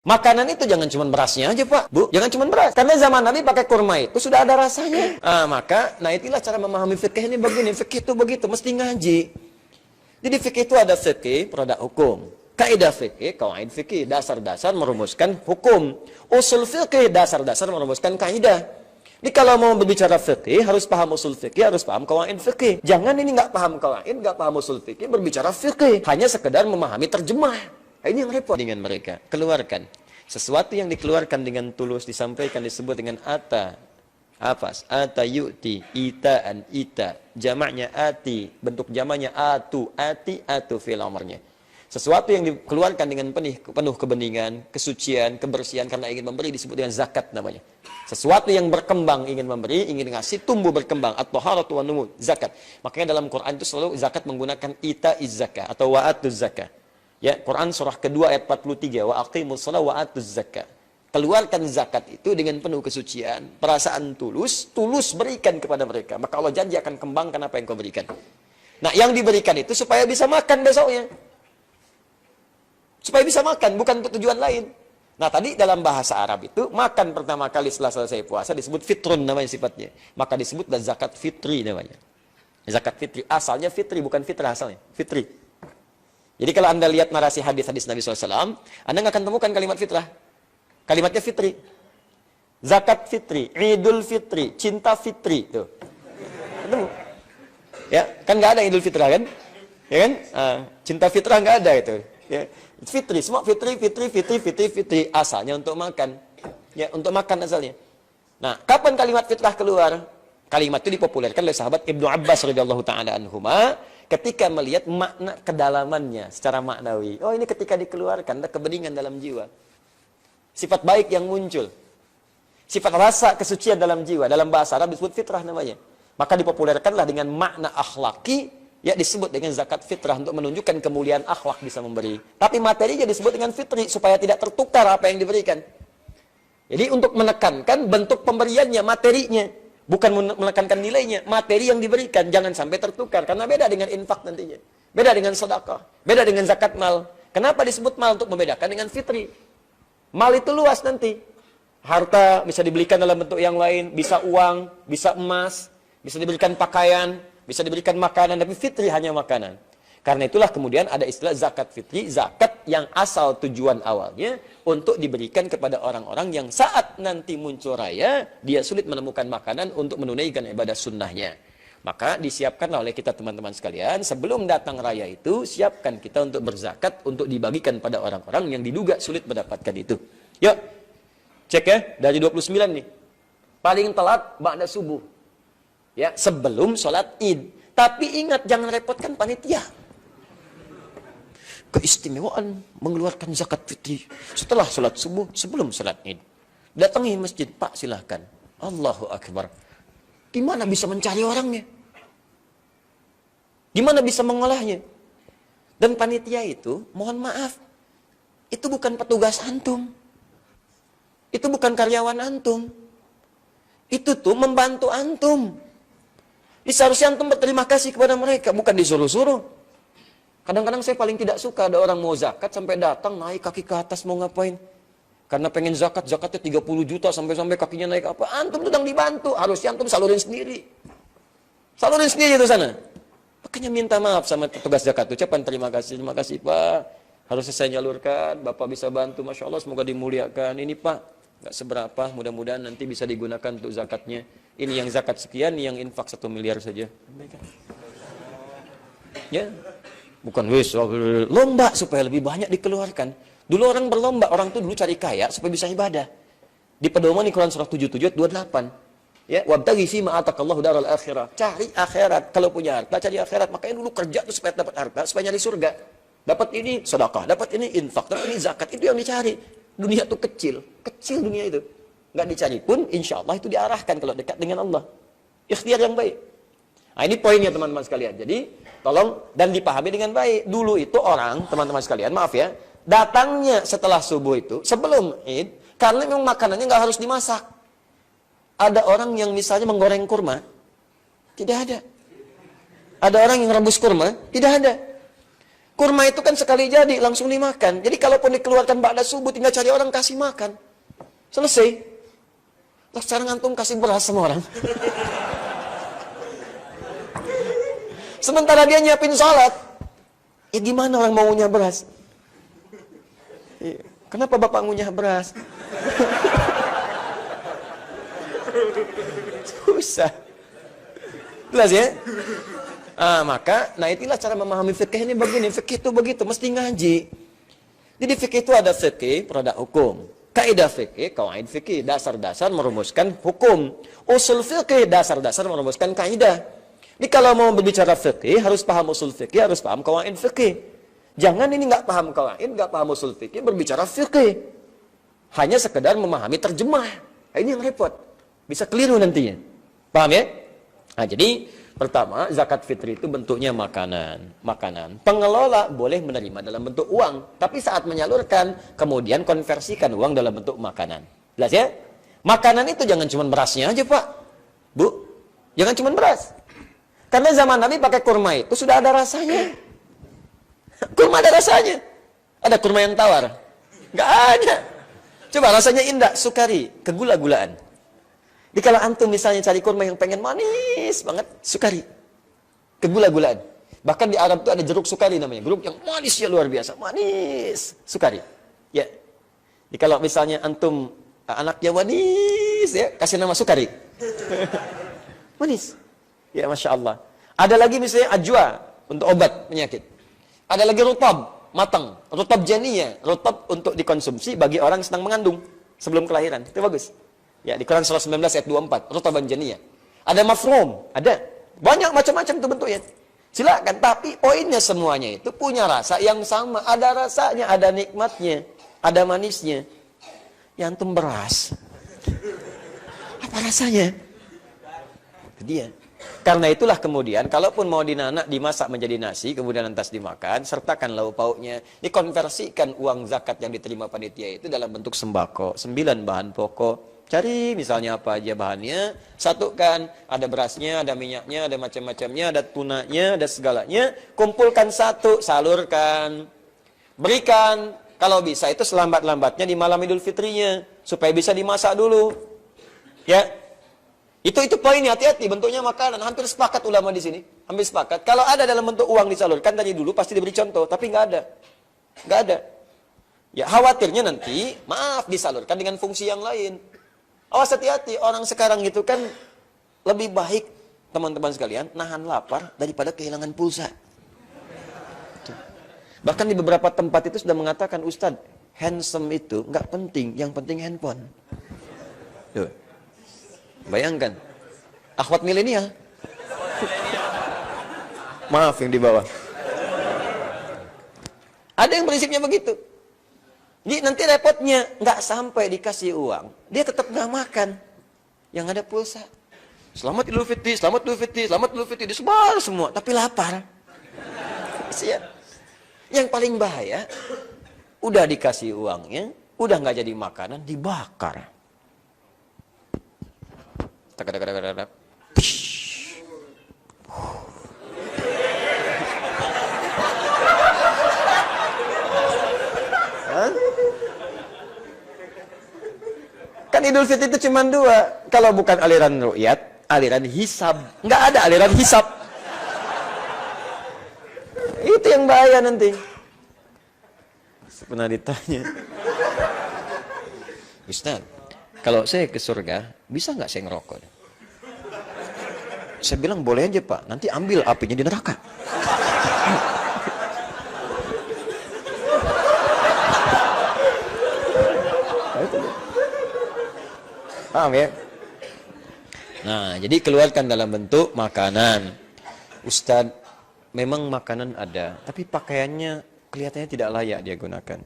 Makanan itu jangan cuma berasnya aja, Pak. Bu, jangan cuma beras. Karena zaman Nabi pakai kurma itu sudah ada rasanya. Nah itulah cara memahami fikih ini begini. Fikih itu begitu, mesti ngaji. Jadi fikih itu ada fikih, produk hukum. Kaidah fikih, kawaid fikih, dasar-dasar merumuskan hukum. Usul fikih, dasar-dasar merumuskan kaidah. Jadi kalau mau berbicara fikih, harus paham usul fikih, harus paham kawaid fikih. Jangan ini nggak paham kawaid, nggak paham usul fikih, berbicara fikih. Hanya sekedar memahami terjemah. Ini yang repot dengan mereka. Keluarkan. Sesuatu yang dikeluarkan dengan tulus, disampaikan, disebut dengan ata. Afas. Ata yu'ti. Ita'an. Ita. Jamaknya ati. Bentuk jamaknya atu. Ati. Atu. Fi'il amarnya. Sesuatu yang dikeluarkan dengan penuh kebeningan, kesucian, kebersihan karena ingin memberi disebut dengan zakat namanya. Sesuatu yang berkembang ingin memberi, ingin ngasih, tumbuh berkembang. At-taharatu wan numu. Zakat. Makanya dalam Quran itu selalu zakat menggunakan ita'iz zakah atau wa'atuz zakah. Ya, Quran surah kedua ayat 43, wa aqimus shalah wa atuz zakat. Keluarkan zakat itu dengan penuh kesucian, perasaan tulus berikan kepada mereka. Maka Allah janji akan kembangkan apa yang kau berikan. Nah, yang diberikan itu supaya bisa makan besoknya. Supaya bisa makan, bukan untuk tujuan lain. Nah, tadi dalam bahasa Arab itu makan pertama kali setelah selesai puasa disebut fitrun namanya sifatnya. Maka disebutlah zakat fitri namanya. Zakat fitri asalnya fitri, bukan fitrah asalnya, fitri. Jadi kalau Anda lihat narasi hadis-hadis Nabi SAW, Anda nggak akan temukan kalimat fitrah. Kalimatnya fitri. Zakat fitri, idul fitri, cinta fitri. Tuh. Ketemu. Ya, kan nggak ada idul fitrah kan? Ya kan? Cinta fitrah nggak ada itu. Ya. Fitri, semua fitri. Asalnya untuk makan. Ya, untuk makan asalnya. Nah, kapan kalimat fitrah keluar? Kalimat itu dipopulerkan oleh sahabat Ibnu Abbas radhiyallahu taala anhuma ketika melihat makna kedalamannya secara maknawi. Oh, ini ketika dikeluarkan ada kebeningan dalam jiwa. Sifat baik yang muncul. Sifat rasa kesucian dalam jiwa. Dalam bahasa Arab disebut fitrah namanya. Maka dipopulerkanlah dengan makna akhlaki, ya disebut dengan zakat fitrah untuk menunjukkan kemuliaan akhlak bisa memberi. Tapi materinya disebut dengan fitri supaya tidak tertukar apa yang diberikan. Jadi untuk menekankan bentuk pemberiannya, materinya. Bukan menekankan nilainya, materi yang diberikan. Jangan sampai tertukar. Karena beda dengan infak nantinya. Beda dengan sedekah. Beda dengan zakat mal. Kenapa disebut mal? Untuk membedakan dengan fitri. Mal itu luas nanti. Harta bisa dibelikan dalam bentuk yang lain. Bisa uang, bisa emas. Bisa diberikan pakaian. Bisa diberikan makanan. Tapi fitri hanya makanan. Karena itulah kemudian ada istilah zakat fitri. Zakat yang asal tujuan awalnya untuk diberikan kepada orang-orang yang saat nanti muncul raya, dia sulit menemukan makanan untuk menunaikan ibadah sunnahnya. Maka disiapkanlah oleh kita teman-teman sekalian, sebelum datang raya itu, siapkan kita untuk berzakat, untuk dibagikan pada orang-orang yang diduga sulit mendapatkan itu. Yuk, cek ya, dari 29 nih. Paling telat, ba'da subuh. Ya, sebelum sholat id. Tapi ingat, jangan repotkan panitia. Keistimewaan mengeluarkan zakat fitri setelah sholat subuh, sebelum sholat id. Datangi masjid, Pak silahkan. Allahu Akbar. Gimana bisa mencari orangnya? Gimana bisa mengolahnya? Dan panitia itu, mohon maaf, itu bukan petugas antum. Itu bukan karyawan antum. Itu tuh membantu antum. Seharusnya antum berterima kasih kepada mereka, bukan disuruh-suruh. Kadang-kadang saya paling tidak suka ada orang mau zakat sampai datang naik kaki ke atas mau ngapain. Karena pengen zakat, zakatnya 30 juta sampai-sampai kakinya naik apa. Antum sedang dibantu, harusnya antum salurin sendiri. Salurin sendiri itu sana. Makanya minta maaf sama petugas zakat. Ucapan terima kasih Pak. Harusnya saya nyalurkan, Bapak bisa bantu. Masya Allah, semoga dimuliakan. Ini Pak, nggak seberapa, mudah-mudahan nanti bisa digunakan untuk zakatnya. Ini yang zakat sekian, yang infak 1 miliar saja. Ya. Bukan lomba supaya lebih banyak dikeluarkan. Dulu orang berlomba, orang tuh dulu cari kaya supaya bisa ibadah. Di pedoman di Quran surah 77 ayat 28. Ya, wabtaghi fima atakallahu daral akhirah. Cari akhirat. Kalau punya harta, cari akhirat. Makanya dulu kerja tuh supaya dapat harta, supaya nyari surga. Dapat ini sedekah, dapat ini infak, dapat ini zakat. Itu yang dicari. Dunia tuh kecil. Kecil dunia itu. Nggak dicari pun, insya Allah itu diarahkan kalau dekat dengan Allah. Ikhtiar yang baik. Nah, ini poinnya teman-teman sekalian. Jadi, tolong dan dipahami dengan baik. Dulu itu orang, teman-teman sekalian, maaf ya, datangnya setelah subuh itu, sebelum id, karena memang makanannya nggak harus dimasak. Ada orang yang misalnya menggoreng kurma, tidak ada. Ada orang yang rebus kurma, tidak ada. Kurma itu kan sekali jadi, langsung dimakan. Jadi kalaupun dikeluarkan ba'da subuh, tinggal cari orang kasih makan. Selesai. Terus sekarang antum kasih beras sama orang. Sementara dia nyiapin sholat. Ya gimana orang mau ngunyah beras? Kenapa bapak ngunyah beras? Susah. Jelas ya? Nah itulah cara memahami fikih ini begini. Fikih itu begitu, mesti ngaji. Jadi fikih itu ada fikih, produk hukum. Kaidah fikih, kawaid fikih, dasar-dasar merumuskan hukum. Usul fikih, dasar-dasar merumuskan kaidah. Jadi kalau mau berbicara fikih, harus paham usul fikih, harus paham kawaid fikih. Jangan ini nggak paham kawaid, nggak paham usul fikih, berbicara fikih. Hanya sekedar memahami terjemah. Nah, ini yang repot. Bisa keliru nantinya. Paham ya? Nah, jadi pertama, zakat fitri itu bentuknya makanan. Pengelola boleh menerima dalam bentuk uang, tapi saat menyalurkan, kemudian konversikan uang dalam bentuk makanan. Jelas ya? Makanan itu jangan cuma berasnya aja, Pak. Bu, jangan cuma beras. Karena zaman Nabi pakai kurma itu sudah ada rasanya. Kurma ada rasanya. Ada kurma yang tawar? Nggak ada. Coba rasanya indah, sukari, kegula-gulaan. Jadi kalau antum misalnya cari kurma yang pengen manis banget, sukari. Kegula-gulaan. Bahkan di Arab itu ada jeruk sukari namanya. Jeruk yang manisnya luar biasa. Manis. Sukari. Ya. Jadi kalau misalnya antum anaknya manis, ya kasih nama sukari. Manis. Ya Masya Allah. Ada lagi misalnya ajwa untuk obat penyakit. Ada lagi rutab, matang. Rutab janiyah. Rutab untuk dikonsumsi bagi orang yang sedang mengandung sebelum kelahiran. Itu bagus. Ya, di Quran surah 19 ayat 24, rutaban janiyah. Ada mafrum, ada. Banyak macam-macam itu bentuknya. Silakan, tapi poinnya semuanya itu punya rasa yang sama. Ada rasanya, ada nikmatnya, ada manisnya. Ya antum beras. Apa rasanya? Itu dia. Karena itulah kemudian, kalaupun mau dinanak, dimasak menjadi nasi, kemudian lantas dimakan, sertakan lauk pauknya, dikonversikan uang zakat yang diterima panitia itu dalam bentuk sembako, 9 bahan pokok. Cari misalnya apa aja bahannya, satukan, ada berasnya, ada minyaknya, ada macam-macamnya, ada tunanya, ada segalanya, kumpulkan satu, salurkan, berikan, kalau bisa itu selambat-lambatnya di malam Idul Fitrinya, supaya bisa dimasak dulu. Ya, itu poinnya, hati-hati, bentuknya makanan, hampir sepakat ulama di sini, hampir sepakat. Kalau ada dalam bentuk uang disalurkan tadi dulu pasti diberi contoh, tapi nggak ada. Ya khawatirnya nanti, maaf disalurkan dengan fungsi yang lain. Awas hati-hati, orang sekarang itu kan lebih baik, teman-teman sekalian, nahan lapar daripada kehilangan pulsa. Bahkan di beberapa tempat itu sudah mengatakan, Ustadz, handsome itu nggak penting, yang penting handphone. Tuh. Bayangkan, akhwat milenial. Maaf yang di bawah. Ada yang prinsipnya begitu. Jadi nanti repotnya, nggak sampai dikasih uang, dia tetap nggak makan. Yang ada pulsa. Selamat Idul Fitri, selamat Idul Fitri, selamat Idul Fitri, disebar semua, tapi lapar. Siap. Yang paling bahaya, udah dikasih uangnya, udah nggak jadi makanan, dibakar. Tak. Kan Idul Fitri itu cuma 2. Kalau bukan aliran ru'yat, aliran hisab. Nggak ada aliran hisab. Itu yang bahaya nanti. Pernah ditanya, Ustaz, kalau saya ke surga, bisa nggak saya ngerokok? Saya bilang, boleh aja Pak, nanti ambil apinya di neraka. Paham ya? Nah, jadi keluarkan dalam bentuk makanan. Ustadz, memang makanan ada, tapi pakaiannya kelihatannya tidak layak dia gunakan.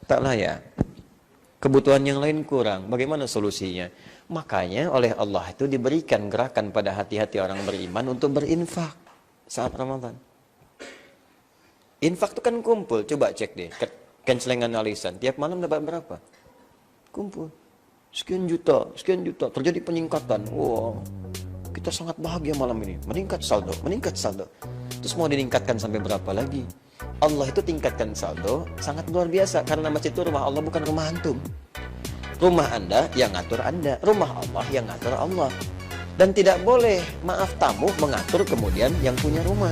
Tak layak. Kebutuhan yang lain kurang. Bagaimana solusinya? Makanya oleh Allah itu diberikan gerakan pada hati-hati orang beriman untuk berinfak saat Ramadan. Infak itu kan kumpul. Coba cek deh. Kencelengan alisan. Tiap malam dapat berapa? Kumpul. Sekian juta. Terjadi peningkatan. Wow. Kita sangat bahagia malam ini. Meningkat saldo. Terus mau ditingkatkan sampai berapa lagi? Allah itu tingkatkan saldo sangat luar biasa. Karena masjid itu rumah Allah, bukan rumah antum. Rumah Anda yang ngatur Anda, rumah Allah yang ngatur Allah. Dan tidak boleh, maaf, tamu mengatur kemudian yang punya rumah.